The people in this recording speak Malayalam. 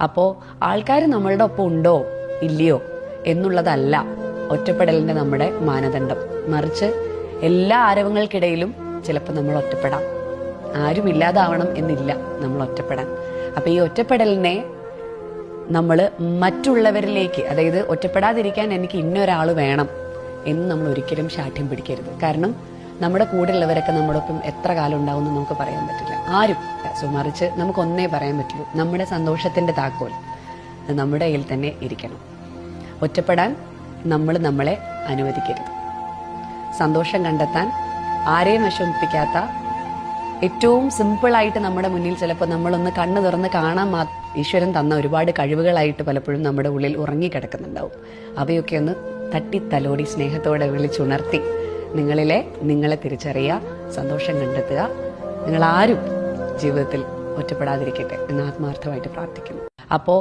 അപ്പോൾ ആൾക്കാർ നമ്മളുടെ ഒപ്പം ഉണ്ടോ ഇല്ലയോ എന്നുള്ളതല്ല ഒറ്റപ്പെടലിന്റെ നമ്മുടെ മാനദണ്ഡം. മറിച്ച് എല്ലാ ആരവങ്ങൾക്കിടയിലും ചിലപ്പോൾ നമ്മൾ ഒറ്റപ്പെടാം. ആരും ഇല്ലാതാവണം എന്നില്ല നമ്മൾ ഒറ്റപ്പെടാൻ. അപ്പൊ ഈ ഒറ്റപ്പെടലിനെ നമ്മൾ മറ്റുള്ളവരിലേക്ക്, അതായത് ഒറ്റപ്പെടാതിരിക്കാൻ എനിക്ക് ഇന്നൊരാൾ വേണം എന്ന് നമ്മൾ ഒരിക്കലും ശാഠ്യം പിടിക്കരുത്. കാരണം നമ്മുടെ കൂടെയുള്ളവരൊക്കെ നമ്മുടെ ഒപ്പം എത്ര കാലം ഉണ്ടാവും എന്ന് നമുക്ക് പറയാൻ പറ്റില്ല, ആരും. മറിച്ച് നമുക്കൊന്നേ പറയാൻ പറ്റുള്ളൂ, നമ്മുടെ സന്തോഷത്തിന്റെ താക്കോൽ നമ്മുടെ കയ്യിൽ തന്നെ ഇരിക്കണം. ഒറ്റപ്പെടാൻ നമ്മൾ നമ്മളെ അനുവദിക്കരുത്. സന്തോഷം കണ്ടെത്താൻ ആരെയും വിഷമിപ്പിക്കാത്ത, ഏറ്റവും സിമ്പിളായിട്ട് നമ്മുടെ മുന്നിൽ ചിലപ്പോൾ നമ്മളൊന്ന് കണ്ണു തുറന്ന് കാണാൻ ഈശ്വരൻ തന്ന ഒരുപാട് കഴിവുകളായിട്ട് പലപ്പോഴും നമ്മുടെ ഉള്ളിൽ ഉറങ്ങിക്കിടക്കുന്നുണ്ടാവും. അവയൊക്കെ ഒന്ന് തട്ടിത്തലോടി സ്നേഹത്തോടെ വിളിച്ചുണർത്തി നിങ്ങളെ തിരിച്ചറിയുക, സന്തോഷം കണ്ടെത്തുക. നിങ്ങളാരും ജീവിതത്തിൽ ഒറ്റപ്പെടാതിരിക്കട്ടെ എന്ന് ആത്മാർത്ഥമായിട്ട് പ്രാർത്ഥിക്കുന്നു. അപ്പോൾ